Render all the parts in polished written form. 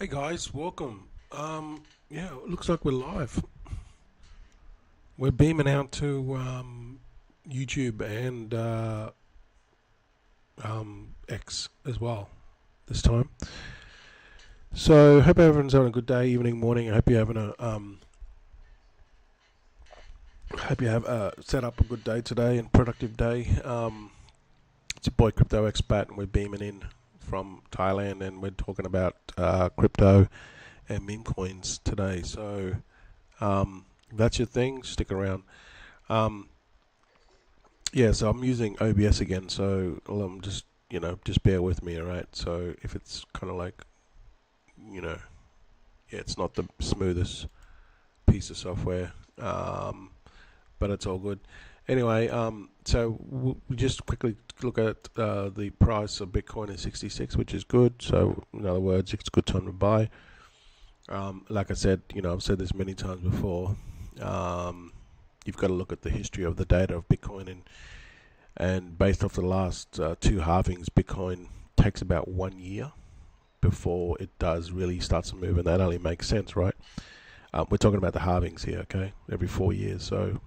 Hey guys, welcome. Yeah, it looks like we're live. We're beaming out to YouTube and X as well this time. So hope everyone's having a good day, evening, morning. I hope you're having a hope you have set up a good day today and productive day. It's your boy Crypto Expat, and we're beaming in from Thailand, and we're talking about crypto and meme coins today. So if that's your thing, stick around. Um, yeah, so I'm using OBS again, so I'm just bear with me, alright? So if it's kind of like, you know, yeah, it's not the smoothest piece of software, but it's all good. Anyway, so we just quickly look at the price of Bitcoin is 66, which is good. So in other words, it's a good time to buy. Like I said, I've said this many times before. You've got to look at the history of the data of Bitcoin, and based off the last two halvings, Bitcoin takes about 1 year before it does really start to move, and that only makes sense, right? We're talking about the halvings here, okay? Every 4 years, so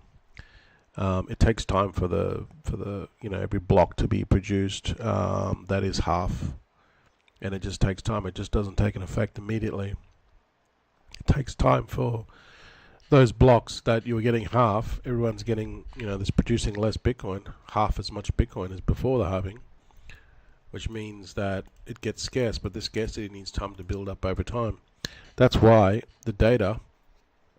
it takes time for the every block to be produced. That is half, and it just takes time. It just doesn't take an effect immediately. It takes time for those blocks that you were getting half. Everyone's getting, this producing less Bitcoin, half as much Bitcoin as before the halving, which means that it gets scarce, but this scarcity needs time to build up over time. That's why the data,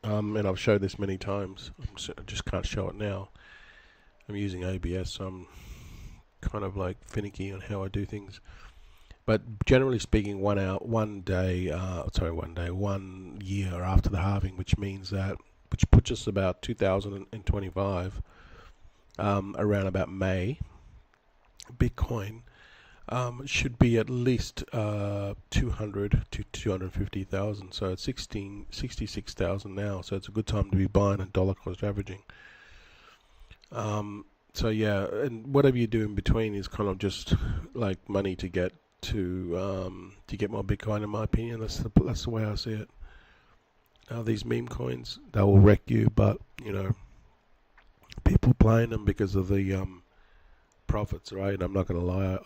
and I've showed this many times, I just can't show it now. I'm using OBS, so I'm kind of like finicky on how I do things. But generally speaking, 1 year after the halving, which puts us about 2025, around about May, Bitcoin should be at least 200 to 250,000. So it's 66,000 now. So it's a good time to be buying at dollar cost averaging. So yeah, and whatever you do in between is kind of just like money to get more Bitcoin, in my opinion. That's the way I see it. These meme coins, they will wreck you, but people playing them because of the profits, right? I'm not gonna lie,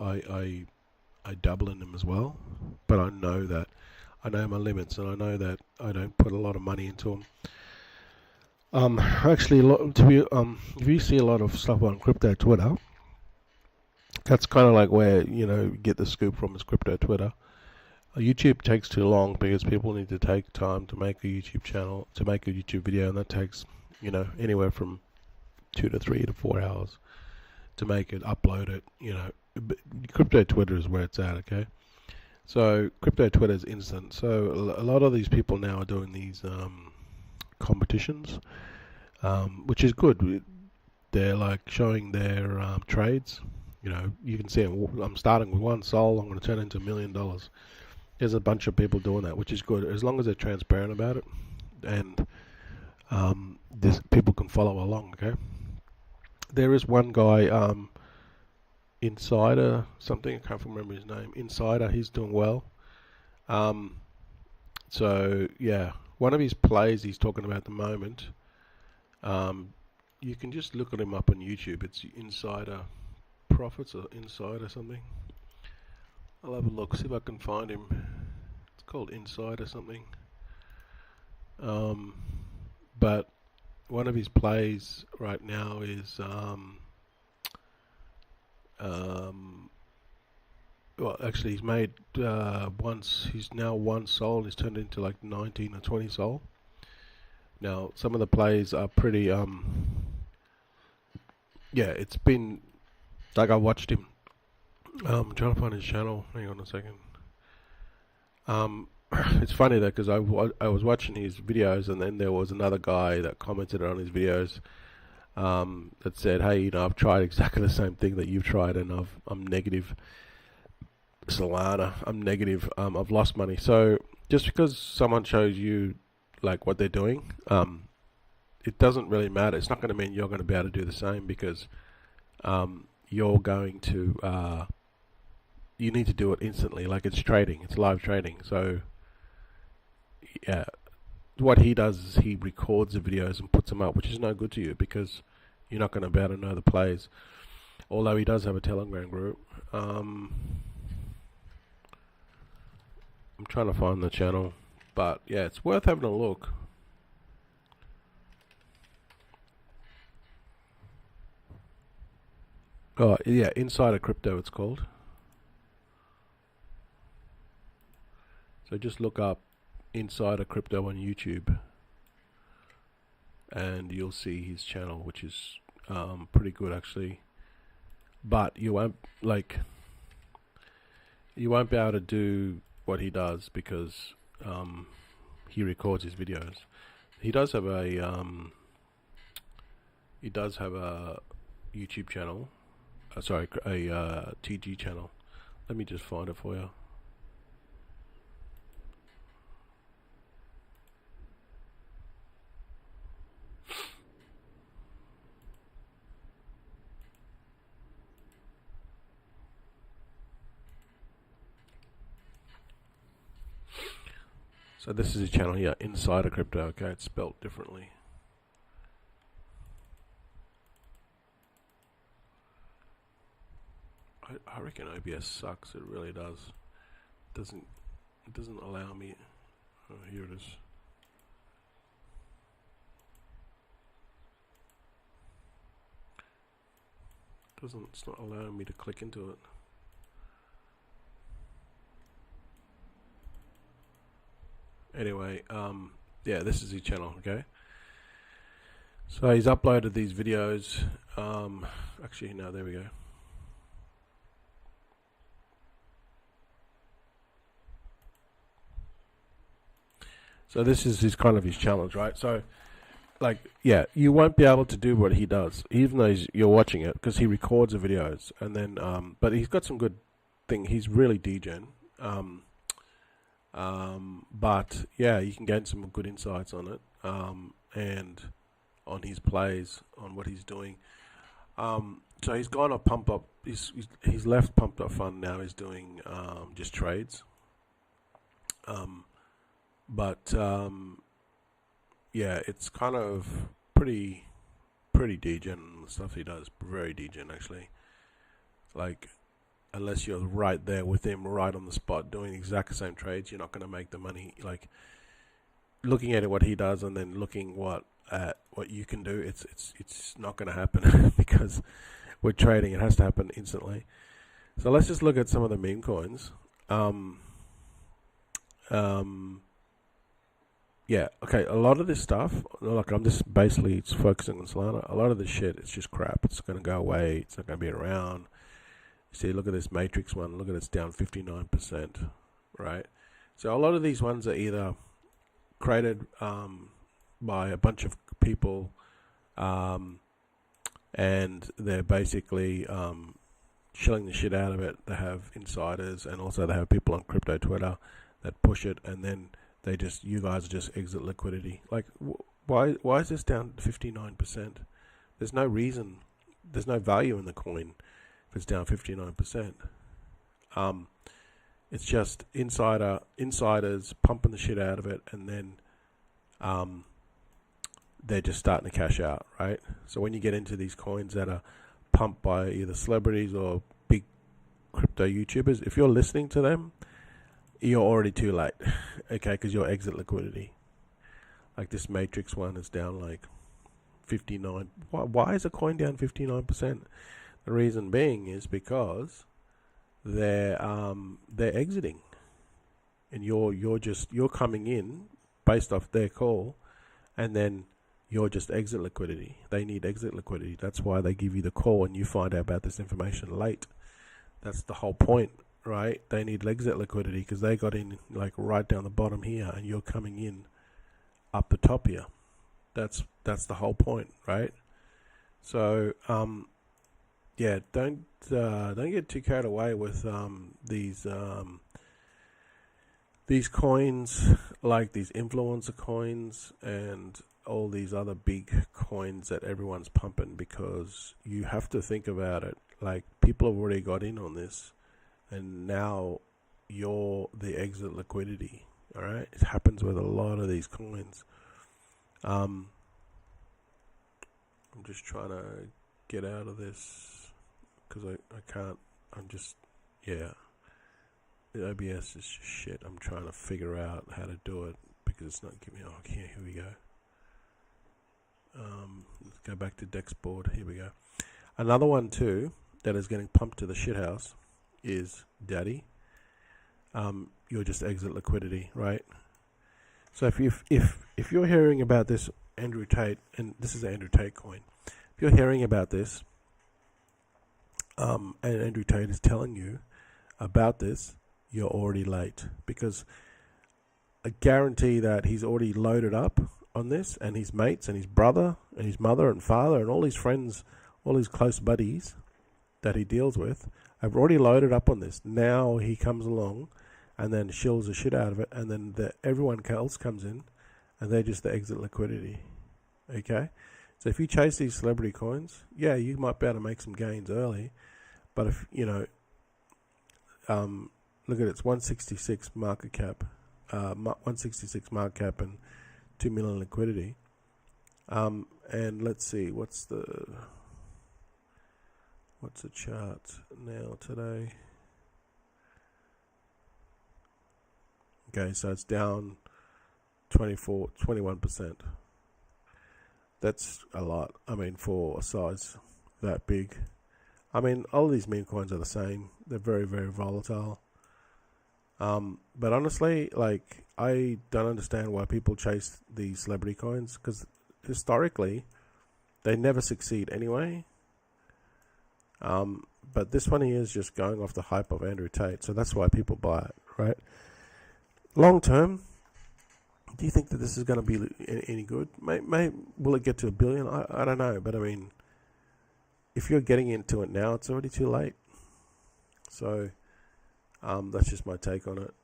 I dabble in them as well, but I know my limits, and I know that I don't put a lot of money into them. Actually, if you see a lot of stuff on crypto Twitter, that's kind of like where you get the scoop from, is crypto Twitter. YouTube takes too long because people need to take time to make a YouTube channel, to make a YouTube video, and that takes anywhere from 2 to 3 to 4 hours to make it, upload it. Crypto Twitter is where it's at. Okay, so crypto Twitter is instant. So a lot of these people now are doing these competitions, which is good. They're like showing their trades. You can see I'm starting with 1 sol. I'm going to turn it into $1 million. There's a bunch of people doing that, which is good as long as they're transparent about it, and people can follow along. Okay. There is one guy, Insider something. I can't remember his name. Insider. He's doing well. So yeah, one of his plays he's talking about at the moment. You can just look at him up on YouTube. It's Insider Profits or Insider something. I'll have a look, see if I can find him. It's called Insider something. But one of his plays right now is well, actually he's made he's now 1 sol. He's turned into like 19 or 20 sol. Now some of the plays are pretty yeah, it's been like, I watched him. I'm trying to find his channel. Hang on a second. It's funny though, because I was watching his videos, and then there was another guy that commented on his videos that said, "Hey, I've tried exactly the same thing that you've tried, and I'm negative. Solana, I'm negative. I've lost money." So just because someone shows you like what they're doing, it doesn't really matter. It's not going to mean you're going to be able to do the same, because you're going to you need to do it instantly. Like, it's trading, it's live trading. So yeah, what he does is he records the videos and puts them up, which is no good to you because you're not going to be able to know the plays. Although he does have a Telegram group. I'm trying to find the channel, but yeah, it's worth having a look. Oh yeah, Insider Crypto it's called. So just look up Insider Crypto on YouTube, and you'll see his channel, which is pretty good actually. But you won't be able to do what he does because he records his videos. He does have a YouTube channel. Sorry, a TG channel. Let me just find it for you. So this is his channel here, Insider Crypto. Okay, it's spelt differently. I reckon OBS sucks. It really does. It doesn't allow me. Oh, here it is. It's not allowing me to click into it. Anyway, yeah, this is his channel, okay? So he's uploaded these videos. Actually, no, there we go. So this is his kind of his challenge, right? So, like, yeah, you won't be able to do what he does, even though you're watching it, because he records the videos, and then, but he's got some good thing. He's really degen. But yeah, you can gain some good insights on it, and on his plays, on what he's doing. So he's gone up pump up. He's left pumped up fund now. He's doing just trades. But yeah, it's kind of pretty degen stuff he does. Very degen actually. Like, unless you're right there with him, right on the spot, doing exact same trades, you're not going to make the money. Like, looking at what he does and then looking at what you can do, it's not going to happen because with trading, it has to happen instantly. So let's just look at some of the meme coins. Yeah, okay, a lot of this stuff, like I'm just basically focusing on Solana. A lot of this shit, it's just crap. It's going to go away. It's not going to be around. See, look at this Matrix one. Look at it's down 59%, right? So a lot of these ones are either created by a bunch of people, and they're basically shilling the shit out of it. They have insiders, and also they have people on crypto Twitter that push it, and then you guys just exit liquidity. Like, why is this down 59%? There's no reason. There's no value in the coin if it's down 59%. It's just insiders pumping the shit out of it, and then they're just starting to cash out, right? So when you get into these coins that are pumped by either celebrities or big crypto YouTubers, if you're listening to them, you're already too late, okay, because you're exit liquidity. Like this Matrix one is down like 59. Why is a coin down 59%? The reason being is because they're exiting, and you're coming in based off their call, and then you're just exit liquidity. They need exit liquidity. That's why they give you the call, and you find out about this information late. That's the whole point, right? They need exit liquidity because they got in like right down the bottom here, and you're coming in up the top here. That's the whole point, right? So yeah, don't get too carried away with these coins, like these influencer coins and all these other big coins that everyone's pumping, because you have to think about it. Like, people have already got in on this, and now you're the exit liquidity. All right, it happens with a lot of these coins. I'm just trying to get out of this because I can't. I'm just, yeah. The OBS is just shit. I'm trying to figure out how to do it because it's not giving me. Oh, here we go. Let's go back to Dexboard. Here we go. Another one too that is getting pumped to the shithouse is Daddy. You'll just exit liquidity, right? So if you're hearing about this Andrew Tate, and this is the Andrew Tate coin, if you're hearing about this, and Andrew Tate is telling you about this, you're already late, because I guarantee that he's already loaded up on this, and his mates and his brother and his mother and father and all his friends, all his close buddies that he deals with have already loaded up on this. Now he comes along and then shills the shit out of it, and then everyone else comes in and they're just the exit liquidity. Okay? So if you chase these celebrity coins, yeah, you might be able to make some gains early, but if, look at it's 166 market cap, 166 market cap and 2 million liquidity. And let's see, what's the chart now today? Okay, so it's down 21%. That's a lot. I mean, for a size that big. I mean, all these meme coins are the same. They're very, very volatile. But honestly, like, I don't understand why people chase these celebrity coins, because historically, they never succeed anyway. But this one here is just going off the hype of Andrew Tate, so that's why people buy it, right? Long term, do you think that this is going to be any good? Will it get to $1 billion? I don't know, but I mean, if you're getting into it now, it's already too late. So that's just my take on it.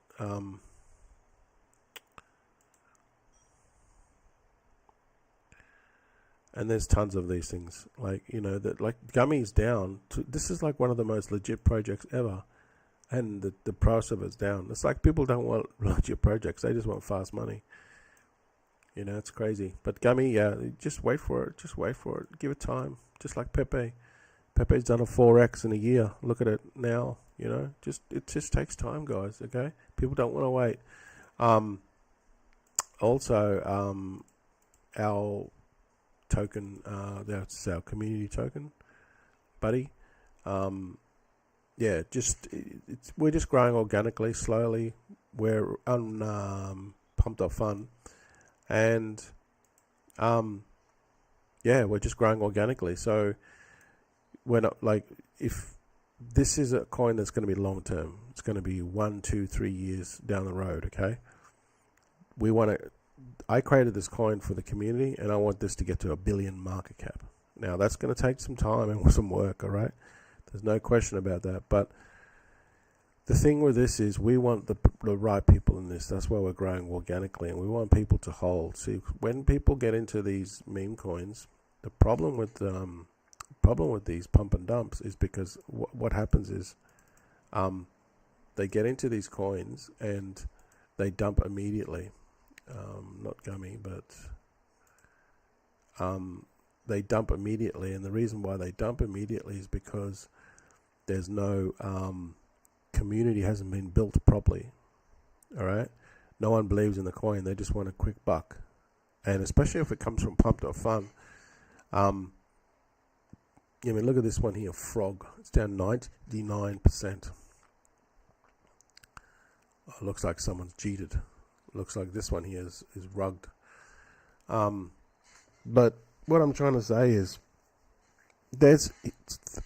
And there's tons of these things, like, that, like Gummy's down. This is like one of the most legit projects ever, and the price of it's down. It's like people don't want legit projects; they just want fast money. It's crazy. But Gummy, yeah, just wait for it. Just wait for it. Give it time. Just like Pepe. Pepe's done a 4x in a year. Look at it now. It just takes time, guys. Okay, people don't want to wait. Also, our token, that's our community token, buddy. Yeah, we're just growing organically, slowly. We're pumped up fun, and yeah, we're just growing organically. So we're not like, if this is a coin that's going to be long term, it's going to be 1, 2, 3 years down the road. Okay, I created this coin for the community, and I want this to get to $1 billion market cap. Now, that's going to take some time and some work, all right? There's no question about that. But the thing with this is we want the right people in this. That's why we're growing organically, and we want people to hold. See, when people get into these meme coins, the problem with these pump and dumps is because what happens is they get into these coins and they dump immediately. Not Gummy, but they dump immediately, and the reason why they dump immediately is because there's no community hasn't been built properly. All right, no one believes in the coin; they just want a quick buck, and especially if it comes from pumped up fun. I mean, look at this one here, Frog. It's down 99%. Oh, looks like someone's cheated. Looks like this one here is rugged. But what I'm trying to say is there's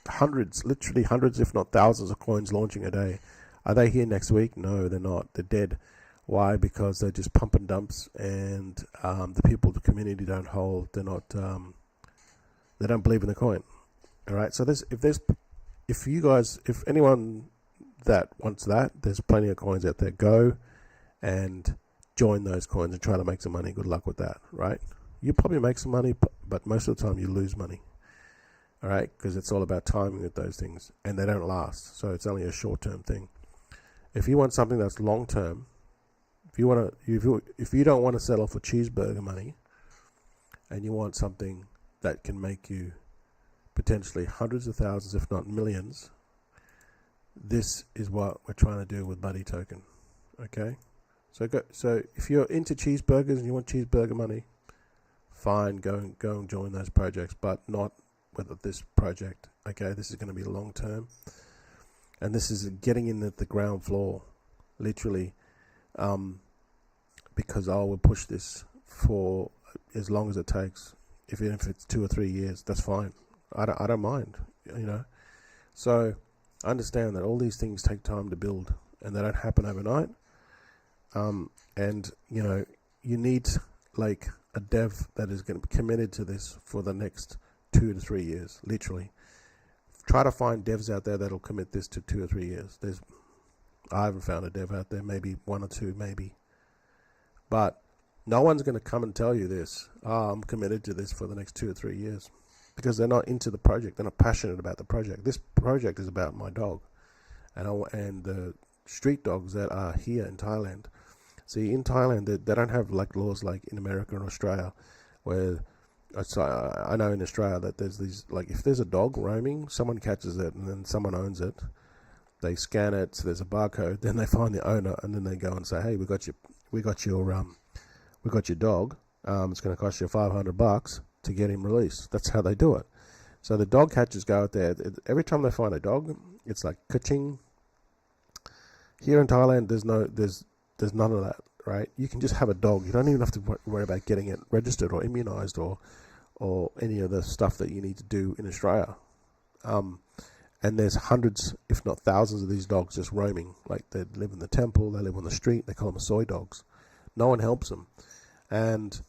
hundreds, literally hundreds, if not thousands of coins launching a day. Are they here next week? No, they're not. They're dead. Why? Because they're just pump and dumps, and the people, the community don't hold. They're not. They don't believe in the coin. All right. So if anyone that wants that, there's plenty of coins out there. Go and join those coins and try to make some money. Good luck with that, right? You probably make some money, but most of the time you lose money, all right? Because it's all about timing with those things, and they don't last, so it's only a short-term thing. If you want something that's long-term, if if you don't want to settle for cheeseburger money, and you want something that can make you potentially hundreds of thousands, if not millions, this is what we're trying to do with Buddy Token. Okay, so if you're into cheeseburgers and you want cheeseburger money, fine, go and join those projects, but not with this project. Okay, this is going to be long term, and this is getting in at the ground floor, literally, because I will push this for as long as it takes. Even if it's 2 or 3 years, that's fine. I don't mind, So I understand that all these things take time to build, and they don't happen overnight. And you need like a dev that is going to be committed to this for the next 2 to 3 years, literally. Try to find devs out there that'll commit this to 2 or 3 years. I haven't found a dev out there, maybe 1 or 2, maybe. But no one's going to come and tell you this. I'm committed to this for the next 2 or 3 years, because they're not into the project. They're not passionate about the project. This project is about my dog, and the street dogs that are here in Thailand. See, in Thailand, they don't have like laws like in America and Australia, where I know in Australia that there's these, like, if there's a dog roaming, someone catches it and then someone owns it. They scan it, so there's a barcode. Then they find the owner, and then they go and say, "Hey, we got your dog. It's going to cost you $500 to get him released." That's how they do it. So the dog catchers go out there. Every time they find a dog, it's like ka-ching. Here in Thailand, there's none of that, right? You can just have a dog. You don't even have to worry about getting it registered or immunized or any of the stuff that you need to do in Australia. And there's hundreds, if not thousands, of these dogs just roaming. Like, they live in the temple, they live on the street. They call them soy dogs. No one helps them. And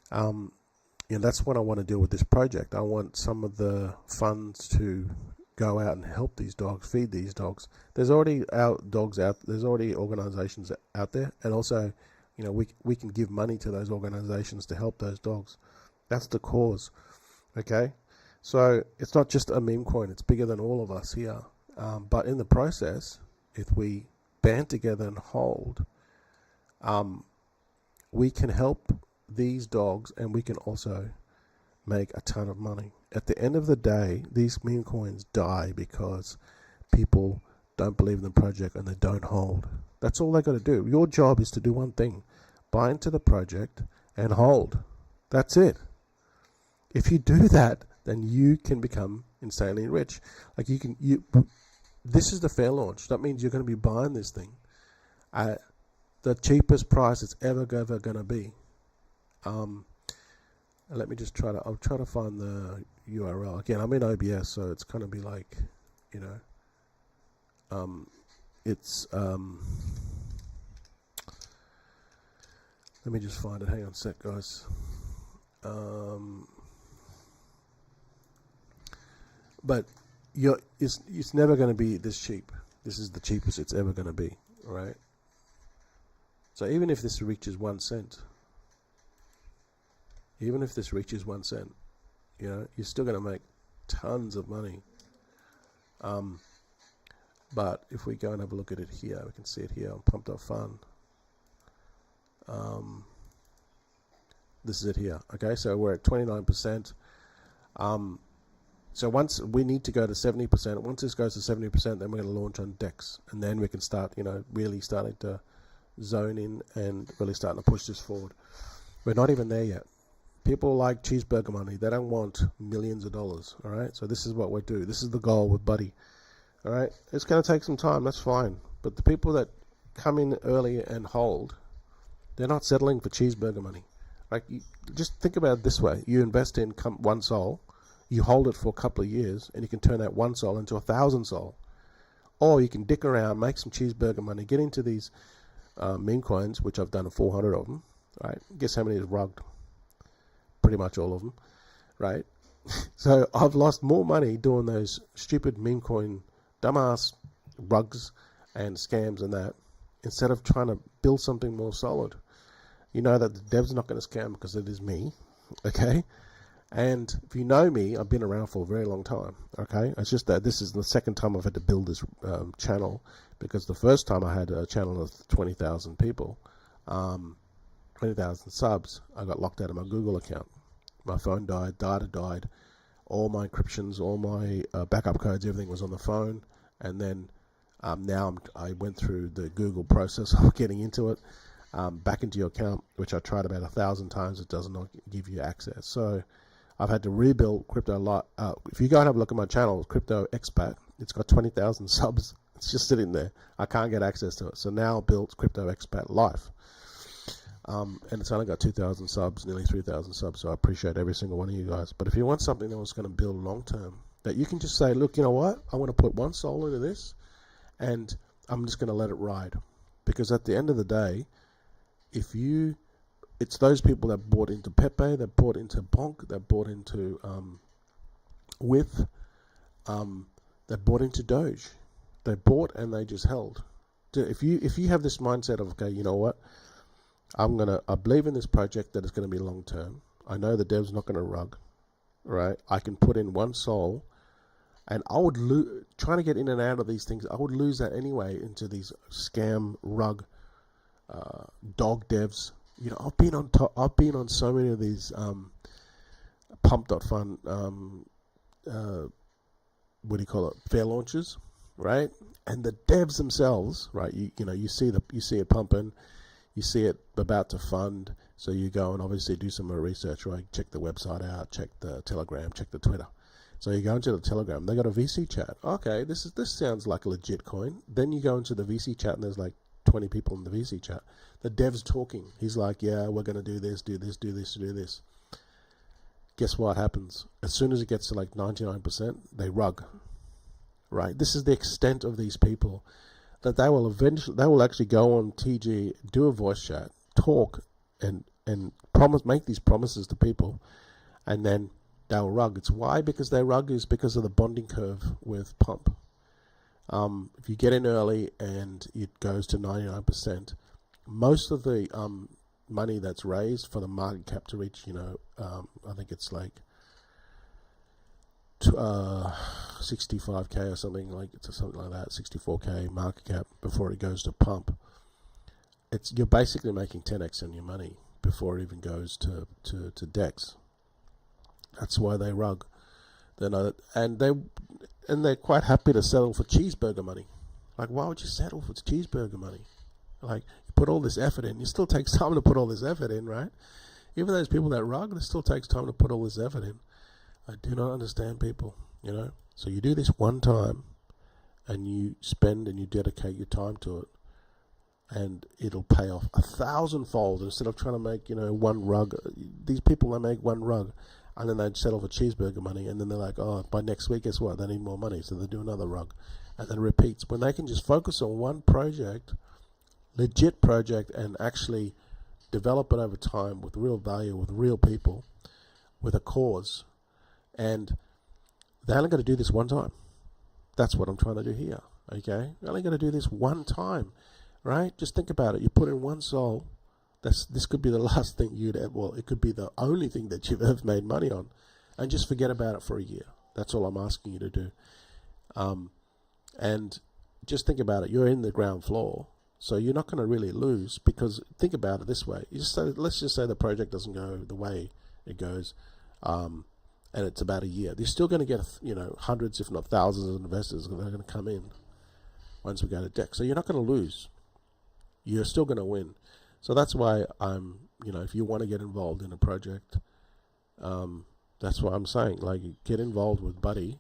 that's what I want to do with this project. I want some of the funds to go out and help these dogs, feed these dogs. There's already there's already organizations out there, and also, we can give money to those organizations to help those dogs. That's the cause. Okay, so it's not just a meme coin, it's bigger than all of us here. But in the process, if we band together and hold, we can help these dogs, and we can also make a ton of money. At the end of the day, these meme coins die because people don't believe in the project and they don't hold. That's all they got to do. Your job is to do one thing: buy into the project and hold. That's it. If you do that, then you can become insanely rich. Like, this is the fair launch. That means you're going to be buying this thing at the cheapest price it's ever going to be. Let me just I'll try to find the URL. Again, I'm in OBS, so it's going to be like, it's, let me just find it. Hang on a sec, guys. But it's never going to be this cheap. This is the cheapest it's ever going to be, all right? So even if this reaches 1 cent, you're still going to make tons of money. But if we go and have a look at it here, we can see it here on Pumped Up Fun. This is it here. Okay, so we're at 29%. So once we need to go to 70%, once this goes to 70%, then we're going to launch on DEX, and then we can start, really starting to zone in and really starting to push this forward. We're not even there yet. People like cheeseburger money. They don't want millions of dollars, all right? So this is what we do. This is the goal with Buddy, all right? It's going to take some time. That's fine. But the people that come in early and hold, they're not settling for cheeseburger money. Like, just think about it this way. You invest in one soul, you hold it for a couple of years, and you can turn that one soul into 1,000 soul. Or you can dick around, make some cheeseburger money, get into these meme coins, which I've done 400 of them, right? Guess how many is rugged? Pretty much all of them, right? So I've lost more money doing those stupid meme coin dumbass rugs and scams and that, instead of trying to build something more solid. You know that the dev's not going to scam because it is me, okay? And if you know me, I've been around for a very long time, okay? It's just that this is the second time I've had to build this channel, because the first time I had a channel of 20,000 people, 20,000 subs, I got locked out of my Google account. My phone died, data died, all my encryptions, all my backup codes, everything was on the phone. And then I went through the Google process of getting into it, back into your account, which I tried about 1,000 times. It does not give you access. So I've had to rebuild Crypto Lot. If you go and have a look at my channel, Crypto Expat, it's got 20,000 subs. It's just sitting there. I can't get access to it. So now I built Crypto Expat Life. And it's only got 2,000 subs, nearly 3,000 subs, so I appreciate every single one of you guys. But if you want something that was going to build long term, that you can just say, look, you know what? I want to put one soul into this, and I'm just going to let it ride. Because at the end of the day, it's those people that bought into Pepe, that bought into Bonk, that bought into With, that bought into Doge. They bought and they just held. If you have this mindset of, okay, you know what? I believe in this project that it's going to be long term. I know the dev's not going to rug, right? I can put in one soul, and I would trying to get in and out of these things. I would lose that anyway into these scam rug dog devs. You know, I've been on so many of these pump.fun what do you call it, fair launches, right? And the devs themselves, right? You see it pumping. You see it about to fund, so you go and obviously do some more research, right? Check the website out, check the Telegram, check the Twitter. So you go into the Telegram, they got a VC chat. Okay, this sounds like a legit coin. Then you go into the VC chat, and there's like 20 people in the VC chat. The dev's talking. He's like, yeah, we're going to do this, do this, do this, do this. Guess what happens? As soon as it gets to like 99%, they rug, right? This is the extent of these people. That they will actually go on TG, do a voice chat, talk, and make these promises to people, and then they'll rug. It's why? Because they rug is because of the bonding curve with pump. If you get in early and it goes to 99%, most of the money that's raised for the market cap to reach, I think it's like 65k or something like that, 64k market cap before it goes to pump. You're basically making 10x on your money before it even goes to DEX. That's why they rug. They're quite happy to settle for cheeseburger money. Like, why would you settle for cheeseburger money? Like, you put all this effort in. It still takes time to put all this effort in, right? Even those people that rug, it still takes time to put all this effort in. I do not understand people, So you do this one time, and you spend and you dedicate your time to it, and it'll pay off 1,000-fold instead of trying to make, one rug. These people, they make one rug, and then they'd settle for cheeseburger money, and then they're like, oh, by next week, guess what? They need more money, so they do another rug, and then it repeats. When they can just focus on one project, legit project, and actually develop it over time with real value, with real people, with a cause. And they're only going to do this one time. That's what I'm trying to do here, okay? They're only going to do this one time, right? Just think about it. You put in one soul. This could be the last thing it could be the only thing that you've ever made money on. And just forget about it for a year. That's all I'm asking you to do. And just think about it. You're in the ground floor, so you're not going to really lose, because think about it this way. Let's just say the project doesn't go the way it goes. And it's about a year. They're still going to get, hundreds, if not thousands of investors that are going to come in once we go to DEX. So you're not going to lose. You're still going to win. So that's why if you want to get involved in a project, that's what I'm saying. Like, get involved with Buddy.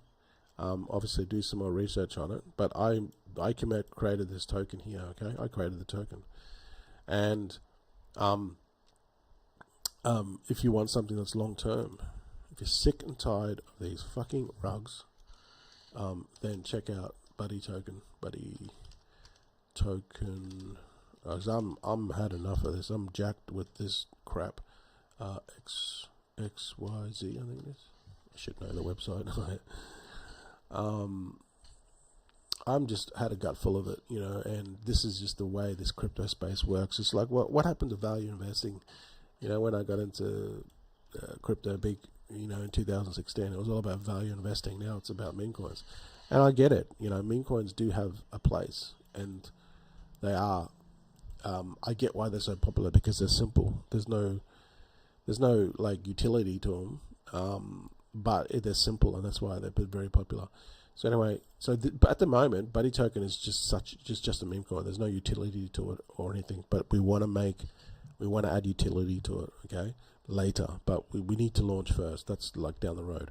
Obviously, do some more research on it. But I created this token here. Okay, I created the token, and if you want something that's long term. If you're sick and tired of these fucking rugs, then check out Buddy Token. I'm had enough of this. I'm jacked with this crap. XYZ, I think it is. I should know the website. I'm just had a gut full of it, and this is just the way this crypto space works. It's like what happened to value investing? When I got into crypto big. In 2016, it was all about value investing. Now it's about meme coins, and I get it. Meme coins do have a place, and they are I get why they're so popular because they're simple. There's no like utility to them, but they're simple, and that's why they're very popular. So anyway, but at the moment, Buddy Token is just a meme coin. There's no utility to it or anything, but we want to add utility to it, okay, later. But we need to launch first. That's like down the road.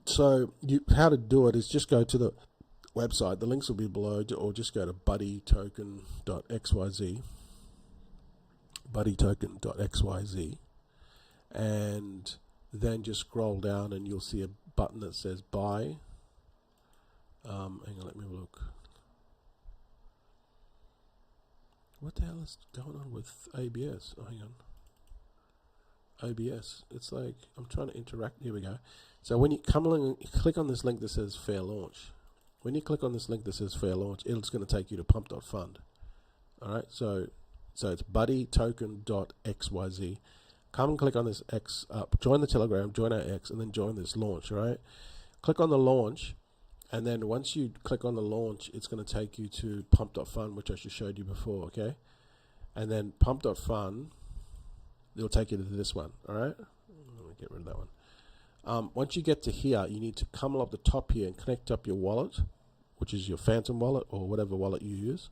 So how to do it is just go to the website. The links will be below, or just go to buddytoken.xyz, buddytoken.xyz, and then just scroll down and you'll see a button that says buy. Hang on, let me have a look. What the hell is going on with ABS? Oh, hang on. OBS. It's like I'm trying to interact. Here we go. So when you come along, you click on this link that says fair launch. When you click on this link that says fair launch, it's going to take you to pump.fund. All right. So it's buddytoken.xyz. Come and click on this X up. Join the Telegram. Join our X, and then join this launch. All right. Click on the launch, and then once you click on the launch, it's going to take you to pump.fund, which I just showed you before. Okay. And then pump.fund. It'll take you to this one, all right? Let me get rid of that one. Once you get to here, you need to come up the top here and connect up your wallet, which is your Phantom wallet or whatever wallet you use.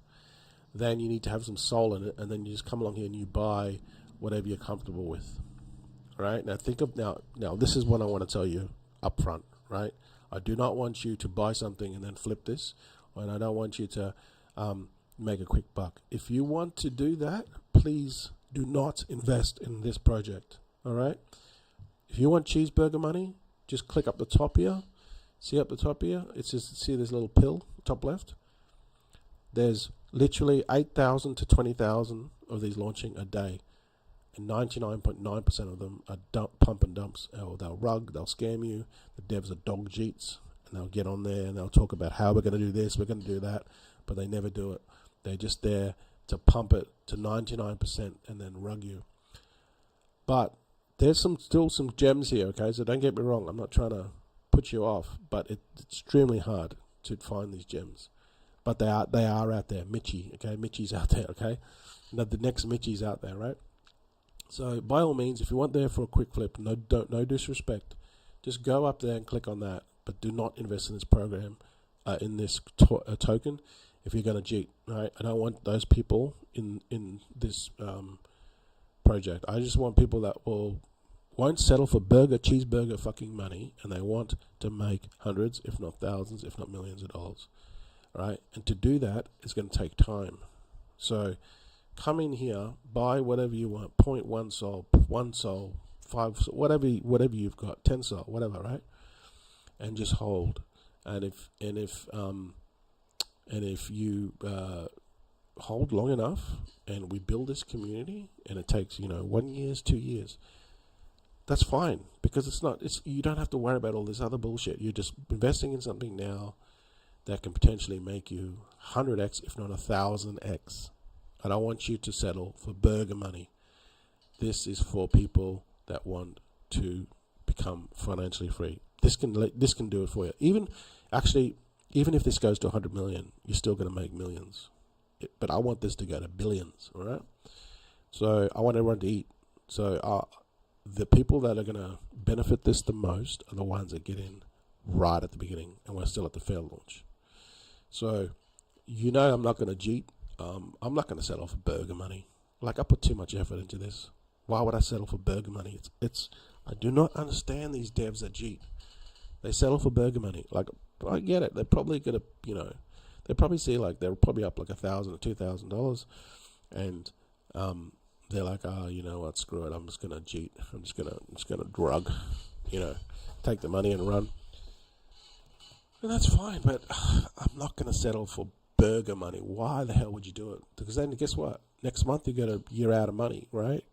Then you need to have some Sol in it, and then you just come along here and you buy whatever you're comfortable with, all right? Now think of now this is what I want to tell you up front, right? I do not want you to buy something and then flip this, and I don't want you to make a quick buck. If you want to do that, please do not invest in this project, all right? If you want cheeseburger money, just click up the top here. See up the top here? It says, see this little pill, top left? There's literally 8,000 to 20,000 of these launching a day, and 99.9% of them are pump and dumps. Or they'll rug, they'll scam you. The devs are dog jeets, and they'll get on there and they'll talk about how we're going to do this, we're going to do that, but they never do it. They're just there to pump it to 99% and then rug you. But there's still some gems here, okay? So don't get me wrong, I'm not trying to put you off, but it's extremely hard to find these gems. But they are out there. Mitchie, okay? Mitchie's out there, okay? Now the next Mitchie's out there, right? So by all means, if you want there for a quick flip, no disrespect, just go up there and click on that, but do not invest in this program, in this token, if you're going to cheat, right? I don't want those people in this project. I just want people that won't settle for cheeseburger fucking money, and they want to make hundreds, if not thousands, if not millions of dollars, right? And to do that, it's going to take time. So come in here, buy whatever you want, 0.1 Sol, 1 Sol, 5 Sol, whatever you've got, 10 Sol, whatever, right? And just hold. And if you hold long enough, and we build this community, and it takes 1 year, 2 years, that's fine, because you don't have to worry about all this other bullshit. You're just investing in something now that can potentially make you 100x, if not 1,000x. I don't want you to settle for burger money. This is for people that want to become financially free. This can do it for you. Even if this goes to 100 million, you're still going to make millions. But I want this to go to billions, all right? So I want everyone to eat. So the people that are going to benefit this the most are the ones that get in right at the beginning, and we're still at the fair launch. So I'm not going to cheat. I'm not going to settle for burger money. Like, I put too much effort into this. Why would I settle for burger money? I do not understand these devs that cheat. They settle for burger money. Like, I get it. They're probably gonna, they probably see like they're probably up like $1,000 or $2,000, and they're like, you know what? Screw it. I'm just gonna cheat. I'm just gonna drug, take the money and run. And that's fine, but I'm not gonna settle for burger money. Why the hell would you do it? Because then guess what? Next month you're out of money, right?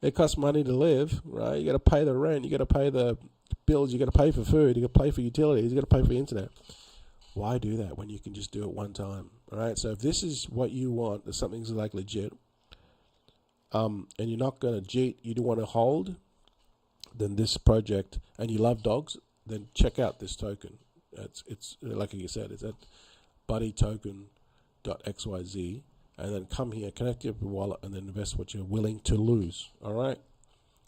It costs money to live, right? You got to pay the rent. You got to pay the bills. You got to pay for food. You got to pay for utilities. You got to pay for internet. Why do that when you can just do it one time? All right. So if this is what you want, if something's like legit, and you're not going to cheat, you do want to hold, then this project, and you love dogs, then check out this token. It's like you said, it's at buddytoken.xyz. and then come here, connect your wallet, and then invest what you're willing to lose. All right.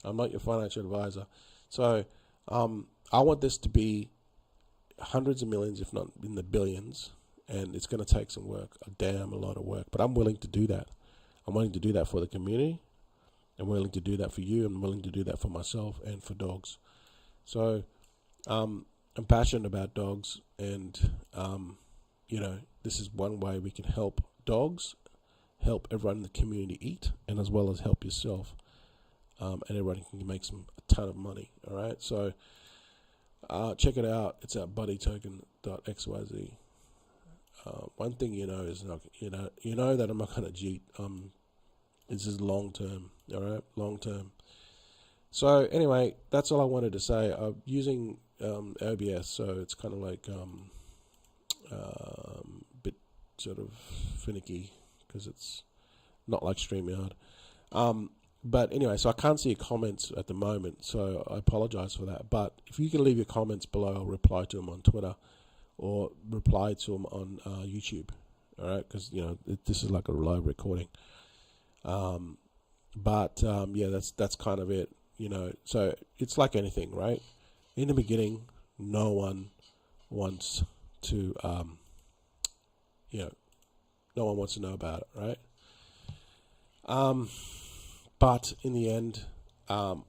I'm not your financial advisor, so I want this to be hundreds of millions, if not in the billions, and it's going to take some work, a damn a lot of work. But I'm willing to do that. I'm willing to do that for the community. I'm willing to do that for you. I'm willing to do that for myself and for dogs. So I'm passionate about dogs, and this is one way we can help dogs, help everyone in the community eat, and as well as help yourself, and everyone can make a ton of money. All right, so check it out. It's at buddytoken.xyz. One thing is that I'm not gonna cheat. This is long term. All right, long term. So anyway, that's all I wanted to say. I'm using OBS, so it's kind of like a bit sort of finicky because it's not like StreamYard. But anyway, so I can't see your comments at the moment, so I apologize for that. But if you can leave your comments below, I'll reply to them on Twitter or reply to them on YouTube. All right, because this is like a live recording. Yeah, that's kind of it. So it's like anything, right? In the beginning, no one wants to, no one wants to know about it, right? But in the end,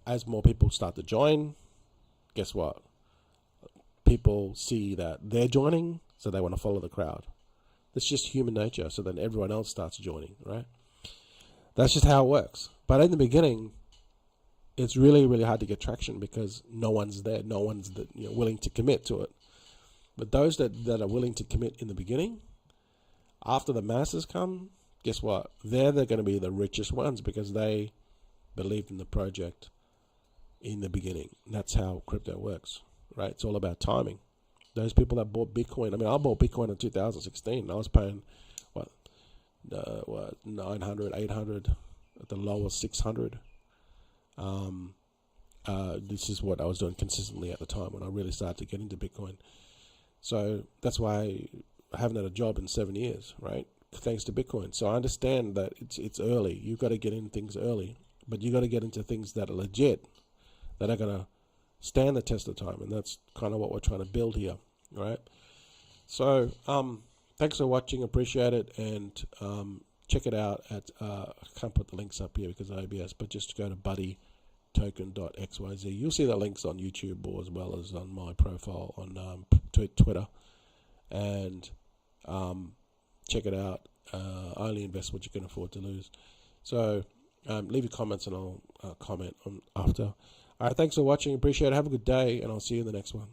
as more people start to join, guess what? People see that they're joining, so they want to follow the crowd. That's just human nature. So then everyone else starts joining, right? That's just how it works. But in the beginning, it's really, really hard to get traction because no one's there. No one's willing to commit to it. But those that are willing to commit in the beginning, after the masses come, guess what? They're going to be the richest ones because they believed in the project in the beginning. And that's how crypto works, right? It's all about timing. Those people that bought Bitcoin, I bought Bitcoin in 2016. I was paying, 900, 800, at the lowest 600. This is what I was doing consistently at the time when I really started to get into Bitcoin. So that's why I haven't had a job in 7 years, right? Thanks to Bitcoin. So I understand that it's early. You've got to get in things early, but you got to get into things that are legit, that are going to stand the test of time. And that's kind of what we're trying to build here, right? So thanks for watching. Appreciate it. And check it out at, I can't put the links up here because of OBS, but just go to buddytoken.xyz. You'll see the links on YouTube or as well as on my profile on Twitter. And check it out. Only invest what you can afford to lose. So leave your comments and I'll comment on after. All right, thanks for watching. Appreciate it. Have a good day, and I'll see you in the next one.